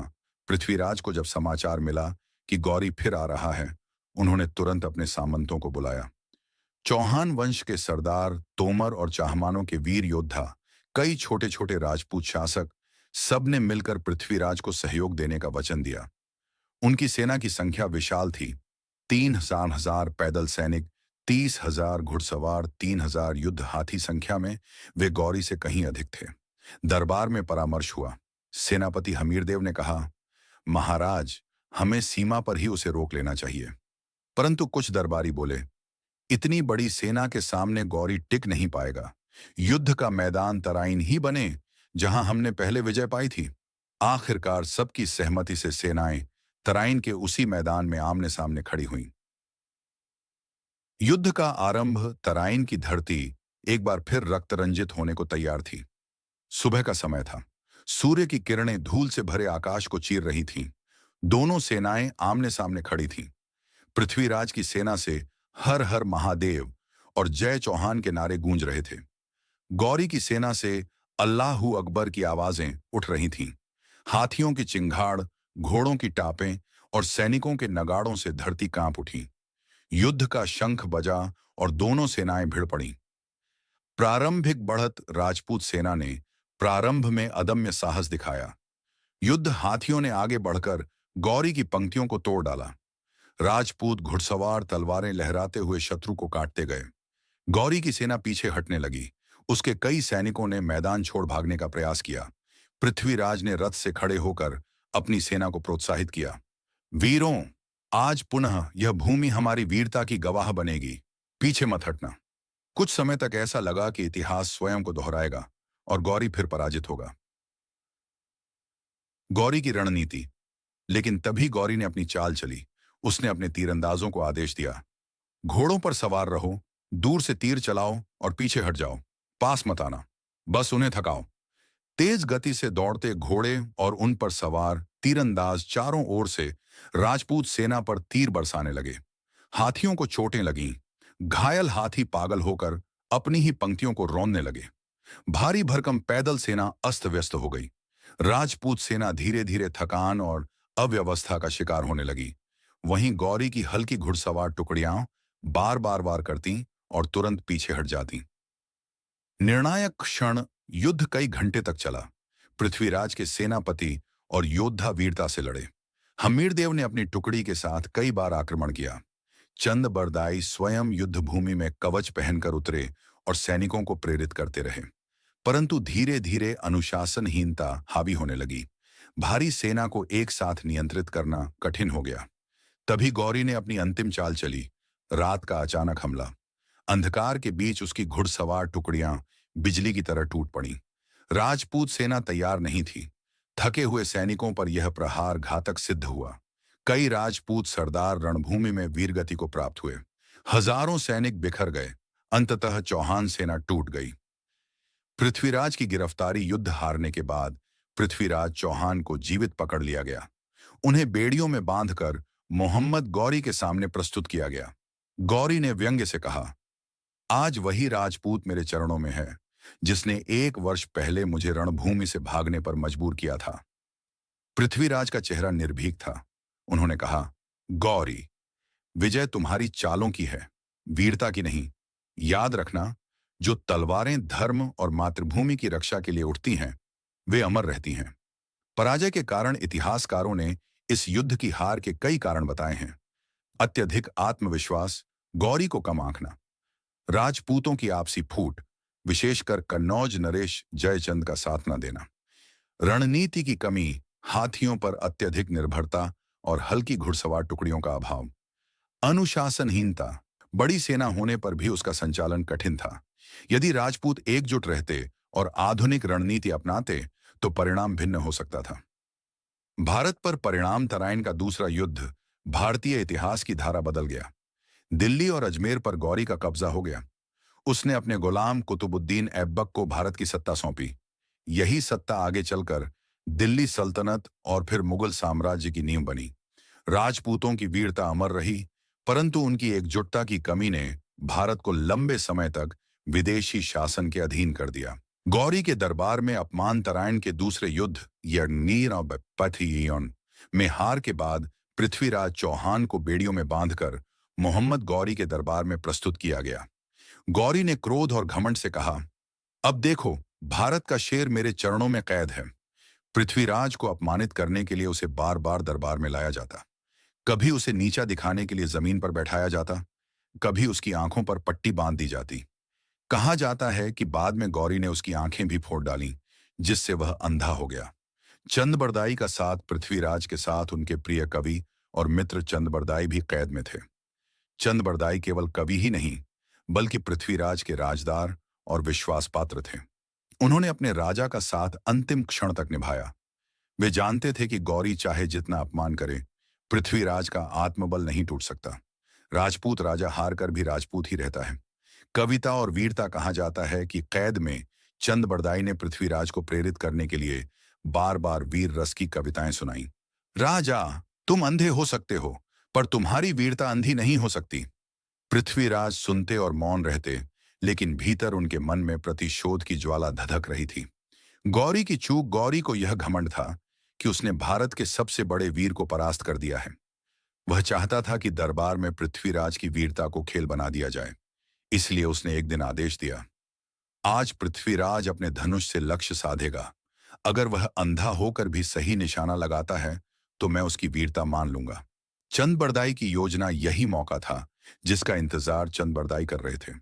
पृथ्वीराज को जब समाचार मिला कि गौरी फिर आ रहा है, उन्होंने तुरंत अपने सामंतों को बुलाया। चौहान वंश के सरदार, तोमर और चाहमानों के वीर योद्धा, कई छोटे छोटे राजपूत शासक, सबने मिलकर पृथ्वीराज को सहयोग देने का वचन दिया। उनकी सेना की संख्या विशाल थी। 3,000 पैदल सैनिक, 30,000 घुड़सवार, 3,000 युद्ध हाथी। संख्या में वे गौरी से कहीं अधिक थे। दरबार में परामर्श हुआ। सेनापति हमीरदेव ने कहा, महाराज, हमें सीमा पर ही उसे रोक लेना चाहिए। परंतु कुछ दरबारी बोले, इतनी बड़ी सेना के सामने गौरी टिक नहीं पाएगा। युद्ध का मैदान तराइन ही बने, जहां हमने पहले विजय पाई थी। आखिरकार सबकी सहमति से सेनाएं तराइन के उसी मैदान में आमने सामने खड़ी हुईं। युद्ध का आरंभ। तराइन की धरती एक बार फिर रक्तरंजित होने को तैयार थी। सुबह का समय था। सूर्य की किरणें धूल से भरे आकाश को चीर रही थीं। दोनों सेनाएं आमने सामने खड़ी थीं। पृथ्वीराज की सेना से हर हर महादेव और जय चौहान के नारे गूंज रहे थे। गौरी की सेना से अल्लाहू अकबर की आवाजें उठ रही थीं। हाथियों की चिंगाड़, घोड़ों की टापें और सैनिकों के नगाड़ों से धरती कांप उठी। युद्ध का शंख बजा और दोनों सेनाएं भिड़ पड़ीं। प्रारंभिक बढ़त। राजपूत सेना ने प्रारंभ में अदम्य साहस दिखाया। युद्ध हाथियों ने आगे बढ़कर गौरी की पंक्तियों को तोड़ डाला। राजपूत घुड़सवार तलवारें लहराते हुए शत्रु को काटते गए। गौरी की सेना पीछे हटने लगी। उसके कई सैनिकों ने मैदान छोड़ भागने का प्रयास किया। पृथ्वीराज ने रथ से खड़े होकर अपनी सेना को प्रोत्साहित किया, वीरों, आज पुनः यह भूमि हमारी वीरता की गवाह बनेगी। पीछे मत हटना। कुछ समय तक ऐसा लगा कि इतिहास स्वयं को दोहराएगा और गौरी फिर पराजित होगा। गौरी की रणनीति। लेकिन तभी गौरी ने अपनी चाल चली। उसने अपने तीरंदाजों को आदेश दिया, घोड़ों पर सवार रहो, दूर से तीर चलाओ और पीछे हट जाओ, पास मत आना, बस उन्हें थकाओ। तेज गति से दौड़ते घोड़े और उन पर सवार तीरंदाज चारों ओर से राजपूत सेना पर तीर बरसाने लगे। हाथियों को चोटें लगीं। घायल हाथी पागल होकर अपनी ही पंक्तियों को रौंदने लगे। भारी भरकम पैदल सेना अस्त व्यस्त हो गई। राजपूत सेना धीरे धीरे थकान और अव्यवस्था का शिकार होने लगी। वहीं गौरी की हल्की घुड़सवार टुकड़ियां बार बार वार करती और तुरंत पीछे हट जाती। निर्णायक क्षण युद्ध कई घंटे तक चला। पृथ्वीराज के सेनापति और योद्धा वीरता से लड़े। हमीरदेव ने अपनी टुकड़ी के साथ कई बार आक्रमण किया। चंद बरदाई स्वयं युद्ध भूमि में कवच पहनकर उतरे और सैनिकों को प्रेरित करते रहे, परंतु धीरे धीरे अनुशासनहीनता हावी होने लगी। भारी सेना को एक साथ नियंत्रित करना कठिन हो गया। तभी गौरी ने अपनी अंतिम चाल चली। रात का अचानक हमला। अंधकार के बीच उसकी घुड़सवार टुकड़ियां बिजली की तरह टूट पड़ी। राजपूत सेना तैयार नहीं थी। थके हुए सैनिकों पर यह प्रहार घातक सिद्ध हुआ। कई राजपूत सरदार रणभूमि में वीरगति को प्राप्त हुए। हजारों सैनिक बिखर गए। अंततः चौहान सेना टूट गई। पृथ्वीराज की गिरफ्तारी युद्ध हारने के बाद पृथ्वीराज चौहान को जीवित पकड़ लिया गया। उन्हें बेड़ियों में बांधकर मोहम्मद गौरी के सामने प्रस्तुत किया गया। गौरी ने व्यंग्य से कहा, आज वही राजपूत मेरे चरणों में है जिसने 1 वर्ष पहले मुझे रणभूमि से भागने पर मजबूर किया था। पृथ्वीराज का चेहरा निर्भीक था। उन्होंने कहा, गौरी, विजय तुम्हारी चालों की है, वीरता की नहीं। याद रखना, जो तलवारें धर्म और मातृभूमि की रक्षा के लिए उठती हैं, वे अमर रहती हैं। पराजय के कारण इतिहासकारों ने इस युद्ध की हार के कई कारण बताए हैं। अत्यधिक आत्मविश्वास, गौरी को कम आंकना, राजपूतों की आपसी फूट, विशेषकर कन्नौज नरेश जयचंद का साथ न देना, रणनीति की कमी, हाथियों पर अत्यधिक निर्भरता और हल्की घुड़सवार टुकड़ियों का अभाव, अनुशासनहीनता, बड़ी सेना होने पर भी उसका संचालन कठिन था। यदि राजपूत एकजुट रहते और आधुनिक रणनीति अपनाते तो परिणाम भिन्न हो सकता था। भारत पर परिणाम तराइन का दूसरा युद्ध भारतीय इतिहास की धारा बदल गया। दिल्ली और अजमेर पर गौरी का कब्जा हो गया। उसने अपने गुलाम कुतुबुद्दीन ऐबक को भारत की सत्ता सौंपी। यही सत्ता आगे चलकर दिल्ली सल्तनत और फिर मुगल साम्राज्य की नींव बनी। राजपूतों की वीरता अमर रही, परंतु उनकी एकजुटता की कमी ने भारत को लंबे समय तक विदेशी शासन के अधीन कर दिया। गौरी के दरबार में अपमान तराइन के दूसरे युद्ध यर्नीर में हार के बाद पृथ्वीराज चौहान को बेड़ियों में बांधकर मोहम्मद गौरी के दरबार में प्रस्तुत किया गया। गौरी ने क्रोध और घमंड से कहा, अब देखो, भारत का शेर मेरे चरणों में कैद है। पृथ्वीराज को अपमानित करने के लिए उसे बार बार दरबार में लाया जाता। कभी उसे नीचा दिखाने के लिए जमीन पर बैठाया जाता, कभी उसकी आंखों पर पट्टी बांध दी जाती। कहा जाता है कि बाद में गौरी ने उसकी आंखें भी फोड़ डाली, जिससे वह अंधा हो गया। चंद का साथ पृथ्वीराज के साथ उनके प्रिय कवि और मित्र चंद भी कैद में थे। चंद केवल कवि ही नहीं, बल्कि पृथ्वीराज के राजदार और विश्वास पात्र थे। उन्होंने अपने राजा का साथ अंतिम क्षण तक निभाया। वे जानते थे कि गौरी चाहे जितना अपमान करे, पृथ्वीराज का आत्मबल नहीं टूट सकता। राजपूत राजा हारकर भी राजपूत ही रहता है। कविता और वीरता कहा जाता है कि कैद में चंद ने पृथ्वीराज को प्रेरित करने के लिए बार बार वीर रस की कविताएं सुनाई। राजा, तुम अंधे हो सकते हो, पर तुम्हारी वीरता अंधी नहीं हो सकती। पृथ्वीराज सुनते और मौन रहते, लेकिन भीतर उनके मन में प्रतिशोध की ज्वाला धधक रही थी। गौरी की चूक, गौरी को यह घमंड था कि उसने भारत के सबसे बड़े वीर को परास्त कर दिया है। वह चाहता था कि दरबार में पृथ्वीराज की वीरता को खेल बना दिया जाए। इसलिए उसने एक दिन आदेश दिया, आज पृथ्वीराज अपने धनुष से लक्ष्य साधेगा। अगर वह अंधा होकर भी सही निशाना लगाता है तो मैं उसकी वीरता मान लूंगा। चंद की योजना यही मौका था जिसका इंतजार चंद कर रहे थे।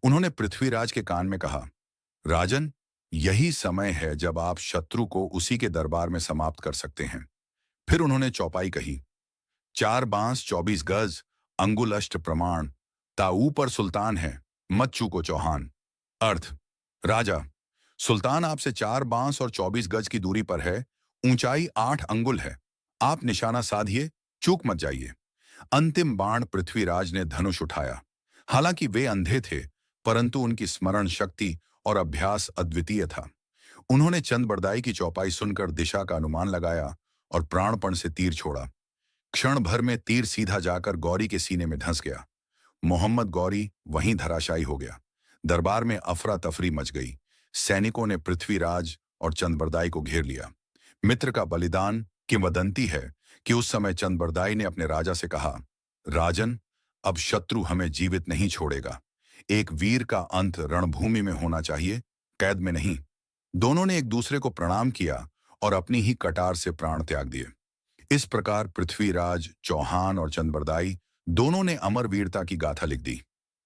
उन्होंने पृथ्वीराज के कान में कहा, राजन, यही समय है जब आप शत्रु को उसी के दरबार में समाप्त कर सकते हैं। फिर उन्होंने चौपाई कही, 4 बांस 24 गज, अंगुल अष्ट प्रमाण, ताऊ पर सुल्तान है, मत चूको चौहान। अर्थ, राजा, सुल्तान आपसे 4 बांस और 24 गज की दूरी पर है, ऊंचाई 8 अंगुल है। आप निशाना साधिए, चूक मत जाइए। अंतिम बाण पृथ्वीराज ने धनुष उठाया। हालांकि वे अंधे थे, परंतु उनकी स्मरण शक्ति और अभ्यास अद्वितीय था। उन्होंने चंद की चौपाई सुनकर दिशा का अनुमान लगाया और प्राणपण से तीर छोड़ा। क्षण भर में तीर सीधा जाकर गौरी के सीने में धंस गया। मोहम्मद गौरी वहीं धराशायी हो गया। दरबार में अफरा तफरी मच गई। सैनिकों ने पृथ्वीराज और चंद्रबरदाई को घेर लिया। मित्र का बलिदान किंवदंती है कि उस समय चंद्रबरदाई ने अपने राजा से कहा, राजन, अब शत्रु हमें जीवित नहीं छोड़ेगा। एक वीर का अंत रणभूमि में होना चाहिए, कैद में नहीं। दोनों ने एक दूसरे को प्रणाम किया और अपनी ही कटार से प्राण त्याग दिए। इस प्रकार पृथ्वीराज चौहान और चंद्रबरदाई दोनों ने अमर वीरता की गाथा लिख दी।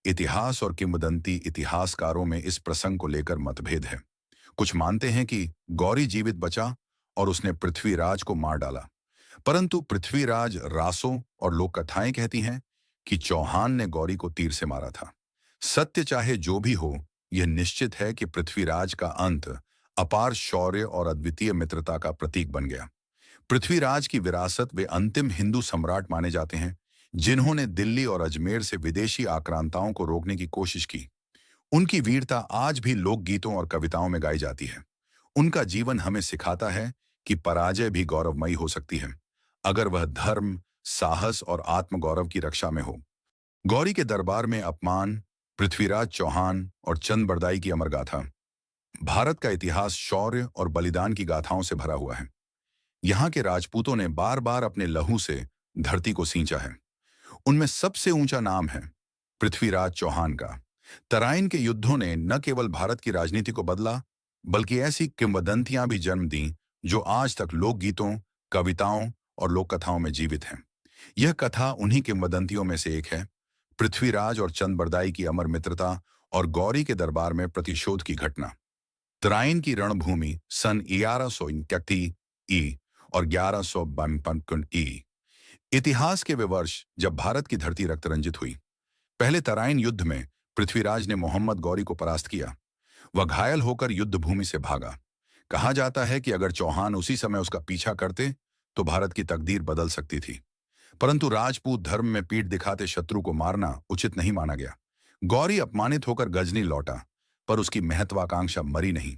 इतिहास और किंवदंती इतिहासकारों में इस प्रसंग को लेकर मतभेद है। कुछ मानते हैं कि गौरी जीवित बचा और उसने पृथ्वीराज को मार डाला, परंतु पृथ्वीराज रासों और लोक कथाएं कहती हैं कि चौहान ने गौरी को तीर से मारा था। सत्य चाहे जो भी हो, यह निश्चित है कि पृथ्वीराज का अंत अपार शौर्य और अद्वितीय मित्रता का प्रतीक बन गया। पृथ्वीराज की विरासत वे अंतिम हिंदू सम्राट माने जाते हैं जिन्होंने दिल्ली और अजमेर से विदेशी आक्रांताओं को रोकने की कोशिश की। उनकी वीरता आज भी लोकगीतों और कविताओं में गाई जाती है। उनका जीवन हमें सिखाता है कि पराजय भी गौरवमयी हो सकती है, अगर वह धर्म, साहस और आत्मगौरव की रक्षा में हो। गौरी के दरबार में अपमान, पृथ्वीराज चौहान और चंद्रबरदाई की अमर गाथा। भारत का इतिहास शौर्य और बलिदान की गाथाओं से भरा हुआ है। यहाँ के राजपूतों ने बार बार अपने लहू से धरती को सींचा है। उनमें सबसे ऊंचा नाम है पृथ्वीराज चौहान का। तराइन के युद्धों ने न केवल भारत की राजनीति को बदला, बल्कि ऐसी किंवदंतियां भी जन्म दी जो आज तक लोकगीतों, कविताओं और लोक कथाओं में जीवित हैं। यह कथा उन्हीं किंवदंतियों में से एक है, पृथ्वीराज और चंद्रबरदाई की अमर मित्रता और गौरी के दरबार में प्रतिशोध की घटना। तराइन की रणभूमि सन 1131 ई और 1152 ई। इतिहास के वे वर्ष जब भारत की धरती रक्तरंजित हुई। पहले तराइन युद्ध में पृथ्वीराज ने मोहम्मद गौरी को परास्त किया। वह घायल होकर युद्ध भूमि से भागा। कहा जाता है कि अगर चौहान उसी समय उसका पीछा करते तो भारत की तकदीर बदल सकती थी, परंतु राजपूत धर्म में पीठ दिखाते शत्रु को मारना उचित नहीं माना गया। गौरी अपमानित होकर गजनी लौटा, पर उसकी महत्वाकांक्षा मरी नहीं।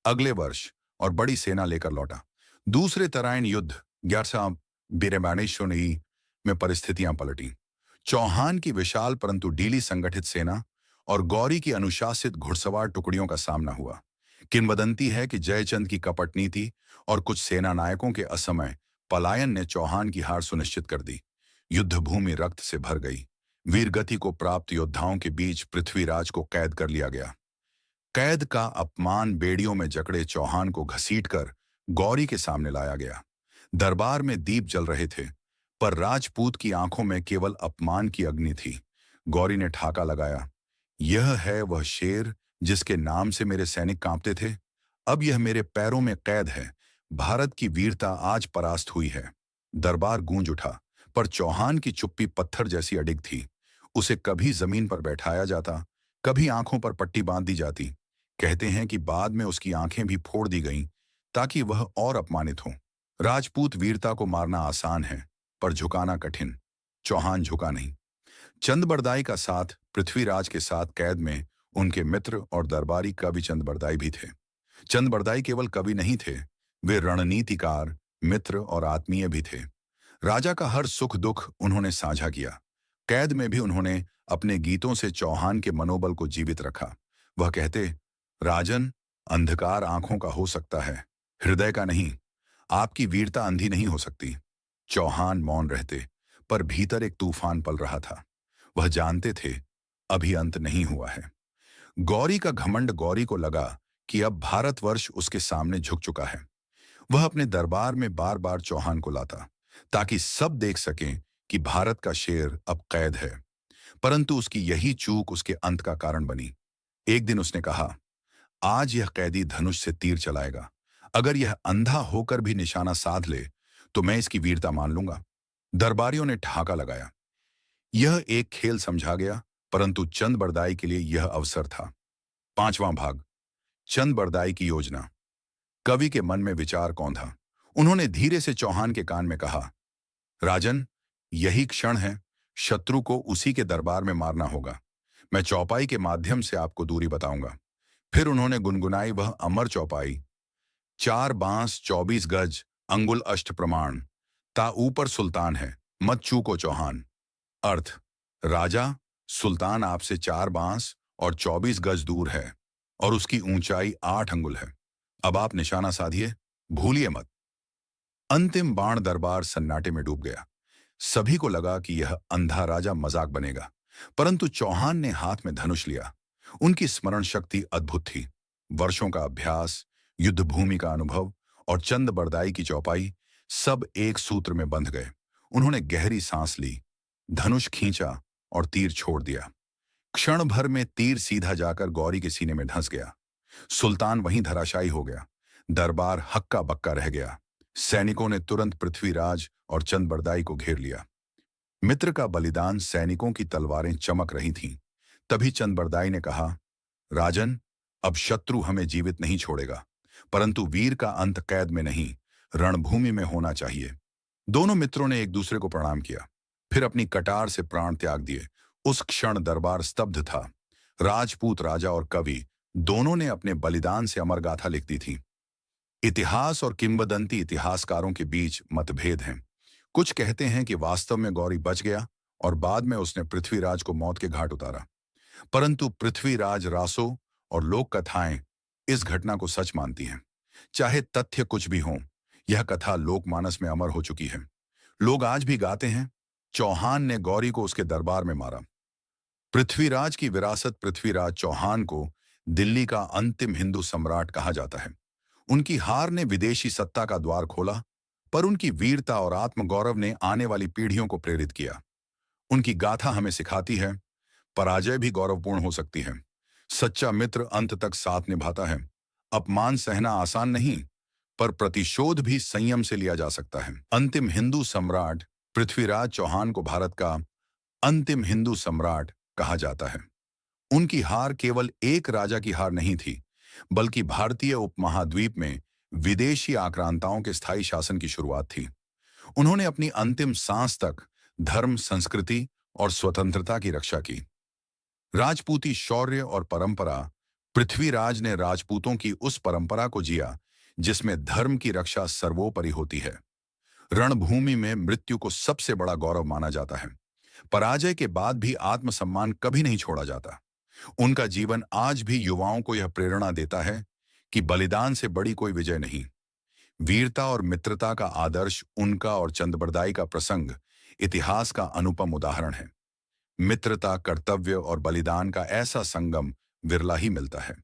अगले वर्ष और बड़ी सेना लेकर लौटा। दूसरे तराइन युद्ध 1152 में परिस्थितियां पलटी। चौहान की विशाल परंतु ढीली संगठित सेना और गौरी की अनुशासित घुड़सवार टुकड़ियों का सामना हुआ। किंवदंती है कि जयचंद की कपट नीति और कुछ सेना नायकों के असमय पलायन ने चौहान की हार सुनिश्चित कर दी। युद्ध भूमि रक्त से भर गई। वीरगति को प्राप्त योद्धाओं के बीच पृथ्वीराज को कैद कर लिया गया। कैद का अपमान बेड़ियों में जकड़े चौहान को घसीटकर गौरी के सामने लाया गया। दरबार में दीप जल रहे थे, पर राजपूत की आंखों में केवल अपमान की अग्नि थी। गौरी ने ठाका लगाया, यह है वह शेर जिसके नाम से मेरे सैनिक कांपते थे। अब यह मेरे पैरों में कैद है। भारत की वीरता आज परास्त हुई है। दरबार गूंज उठा, पर चौहान की चुप्पी पत्थर जैसी अडिग थी। उसे कभी जमीन पर बैठाया जाता, कभी आंखों पर पट्टी बांध दी जाती। कहते हैं कि बाद में उसकी आंखें भी फोड़ दी गईं ताकि वह और अपमानित हो। राजपूत वीरता को मारना आसान है, पर झुकाना कठिन। चौहान झुका नहीं। चंद्रबरदाई का साथ पृथ्वीराज के साथ कैद में उनके मित्र और दरबारी कवि चंद्रबरदाई भी थे। चंद्रबरदाई केवल कवि नहीं थे, वे रणनीतिकार, मित्र और आत्मीय भी थे। राजा का हर सुख दुख उन्होंने साझा किया। कैद में भी उन्होंने अपने गीतों से चौहान के मनोबल को जीवित रखा। वह कहते, राजन, अंधकार आंखों का हो सकता है, हृदय का नहीं। आपकी वीरता अंधी नहीं हो सकती। चौहान मौन रहते, पर भीतर एक तूफान पल रहा था। वह जानते थे अभी अंत नहीं हुआ है। गौरी का घमंड गौरी को लगा कि अब भारतवर्ष उसके सामने झुक चुका है। वह अपने दरबार में बार बार चौहान को लाता ताकि सब देख सकें कि भारत का शेर अब कैद है। परंतु उसकी यही चूक उसके अंत का कारण बनी। एक दिन उसने कहा, आज यह कैदी धनुष से तीर चलाएगा। अगर यह अंधा होकर भी निशाना साध ले तो मैं इसकी वीरता मान लूंगा। दरबारियों ने ठहाका लगाया। यह एक खेल समझा गया, परंतु चंद्रबरदाई के लिए यह अवसर था। 5वां भाग, चंद्रबरदाई की योजना। कवि के मन में विचार कौंधा। उन्होंने धीरे से चौहान के कान में कहा, राजन, यही क्षण है। शत्रु को उसी के दरबार में मारना होगा। मैं चौपाई के माध्यम से आपको दूरी बताऊंगा। फिर उन्होंने गुनगुनाई वह अमर चौपाई। 4 बांस 24 गज अंगुल अष्ट प्रमाण, ता ऊपर सुल्तान है, मत चूको चौहान। अर्थ, राजा, सुल्तान आपसे 4 बांस और 24 गज दूर है और उसकी ऊंचाई 8 अंगुल है। अब आप निशाना साधिए, भूलिए मत। अंतिम बाण दरबार सन्नाटे में डूब गया। सभी को लगा कि यह अंधा राजा मजाक बनेगा, परंतु चौहान ने हाथ में धनुष लिया। उनकी स्मरण शक्ति अद्भुत थी। वर्षों का अभ्यास, युद्ध भूमि का अनुभव और चंद बरदाई की चौपाई सब एक सूत्र में बंध गए। उन्होंने गहरी सांस ली, धनुष खींचा और तीर छोड़ दिया। क्षण भर में तीर सीधा जाकर गौरी के सीने में धंस गया। सुल्तान वहीं धराशायी हो गया। दरबार हक्का बक्का रह गया। सैनिकों ने तुरंत पृथ्वीराज और चंद बरदाई को घेर लिया। मित्र का बलिदान, सैनिकों की तलवारें चमक रही थीं। तभी चंद बरदाई ने कहा, राजन, अब शत्रु हमें जीवित नहीं छोड़ेगा, परंतु वीर का अंत कैद में नहीं, रणभूमि में होना चाहिए। दोनों मित्रों ने एक दूसरे को प्रणाम किया, फिर अपनी कटार से प्राण त्याग दिए। उस क्षण दरबार स्तब्ध था। राजपूत राजा और कवि दोनों ने अपने बलिदान से अमर गाथा लिख दी थी। इतिहास और किंवदंती इतिहासकारों के बीच मतभेद हैं। कुछ कहते हैं कि वास्तव में गौरी बच गया और बाद में उसने पृथ्वीराज को मौत के घाट उतारा, परंतु पृथ्वीराज रासो और लोक कथाएं इस घटना को सच मानती हैं। चाहे तथ्य कुछ भी हो, यह कथा लोकमानस में अमर हो चुकी है। लोग आज भी गाते हैं, चौहान ने गौरी को उसके दरबार में मारा। पृथ्वीराज की विरासत, पृथ्वीराज चौहान को दिल्ली का अंतिम हिंदू सम्राट कहा जाता है। उनकी हार ने विदेशी सत्ता का द्वार खोला, पर उनकी वीरता और आत्मगौरव ने आने वाली पीढ़ियों को प्रेरित किया। उनकी गाथा हमें सिखाती है, पराजय भी गौरवपूर्ण हो सकती है। सच्चा मित्र अंत तक साथ निभाता है। अपमान सहना आसान नहीं, पर प्रतिशोध भी संयम से लिया जा सकता है। अंतिम हिंदू सम्राट पृथ्वीराज चौहान को भारत का अंतिम हिंदू सम्राट कहा जाता है। उनकी हार केवल एक राजा की हार नहीं थी, बल्कि भारतीय उपमहाद्वीप में विदेशी आक्रांताओं के स्थायी शासन की शुरुआत थी। उन्होंने अपनी अंतिम सांस तक धर्म, संस्कृति और स्वतंत्रता की रक्षा की। राजपूती शौर्य और परंपरा, पृथ्वीराज ने राजपूतों की उस परंपरा को जिया जिसमें धर्म की रक्षा सर्वोपरि होती है। रणभूमि में मृत्यु को सबसे बड़ा गौरव माना जाता है। पराजय के बाद भी आत्मसम्मान कभी नहीं छोड़ा जाता। उनका जीवन आज भी युवाओं को यह प्रेरणा देता है कि बलिदान से बड़ी कोई विजय नहीं। वीरता और मित्रता का आदर्श, उनका और चंदबरदाई का प्रसंग इतिहास का अनुपम उदाहरण है। मित्रता, कर्तव्य और बलिदान का ऐसा संगम विरला ही मिलता है।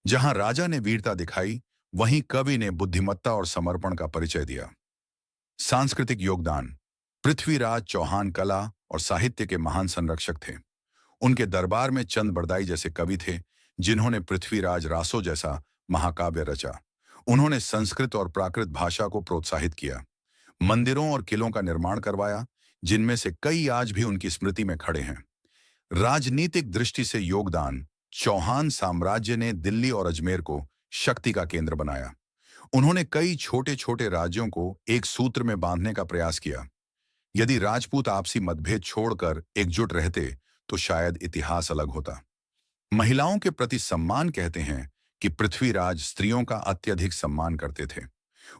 जहां राजा ने वीरता दिखाई, वहीं कवि ने बुद्धिमत्ता और समर्पण का परिचय दिया। सांस्कृतिक योगदान, पृथ्वीराज चौहान कला और साहित्य के महान संरक्षक थे। उनके दरबार में चंद बरदाई जैसे कवि थे, जिन्होंने पृथ्वीराज रासो जैसा महाकाव्य रचा। उन्होंने संस्कृत और प्राकृत भाषा को प्रोत्साहित किया, मंदिरों और किलों का निर्माण करवाया, जिनमें से कई आज भी उनकी स्मृति में खड़े हैं। राजनीतिक दृष्टि से योगदान, चौहान साम्राज्य ने दिल्ली और अजमेर को शक्ति का केंद्र बनाया। उन्होंने कई छोटे छोटे राज्यों को एक सूत्र में बांधने का प्रयास किया। यदि राजपूत आपसी मतभेद छोड़कर एकजुट रहते, तो शायद इतिहास अलग होता। महिलाओं के प्रति सम्मान, कहते हैं कि पृथ्वीराज स्त्रियों का अत्यधिक सम्मान करते थे।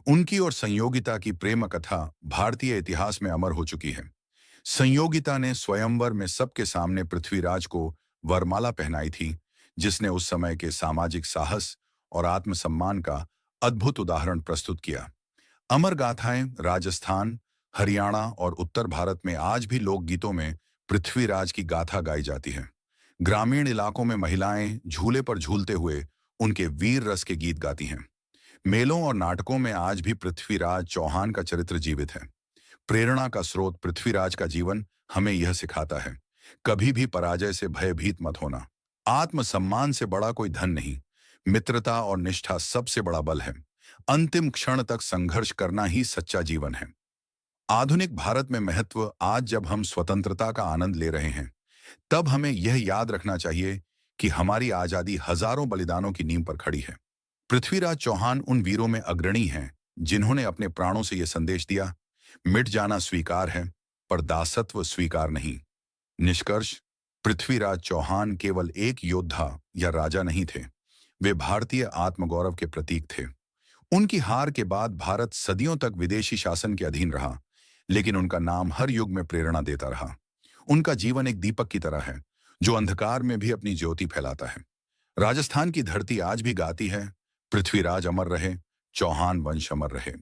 उनकी और संयोगिता की प्रेम कथा भारतीय इतिहास में अमर हो चुकी है। संयोगिता ने स्वयंवर में सबके सामने पृथ्वीराज को वरमाला पहनाई थी, जिसने उस समय के सामाजिक साहस और आत्मसम्मान का अद्भुत उदाहरण प्रस्तुत किया। अमर गाथाएं राजस्थान, हरियाणा और उत्तर भारत में आज भी लोकगीतों में पृथ्वीराज की गाथा गाई जाती है। ग्रामीण इलाकों में महिलाएं झूले पर झूलते हुए उनके वीर रस के गीत गाती हैं। मेलों और नाटकों में आज भी पृथ्वीराज चौहान का चरित्र जीवित है। प्रेरणा का स्रोत, पृथ्वीराज का जीवन हमें यह सिखाता है, कभी भी पराजय से भयभीत मत होना। आत्मसम्मान से बड़ा कोई धन नहीं, मित्रता और निष्ठा सबसे बड़ा बल है। अंतिम क्षण तक संघर्ष करना ही सच्चा जीवन है। आधुनिक भारत में महत्व, आज जब हम स्वतंत्रता का आनंद ले रहे हैं, तब हमें यह याद रखना चाहिए कि हमारी आजादी हजारों बलिदानों की नींव पर खड़ी है। पृथ्वीराज चौहान उन वीरों में अग्रणी हैं, जिन्होंने अपने प्राणों से यह संदेश दिया, मिट जाना स्वीकार है, पर दासत्व स्वीकार नहीं। निष्कर्ष, पृथ्वीराज चौहान केवल एक योद्धा या राजा नहीं थे, वे भारतीय आत्मगौरव के प्रतीक थे। उनकी हार के बाद भारत सदियों तक विदेशी शासन के अधीन रहा, लेकिन उनका नाम हर युग में प्रेरणा देता रहा। उनका जीवन एक दीपक की तरह है, जो अंधकार में भी अपनी ज्योति फैलाता है। राजस्थान की धरती आज भी गाती है, पृथ्वीराज अमर रहे, चौहान वंश अमर रहे।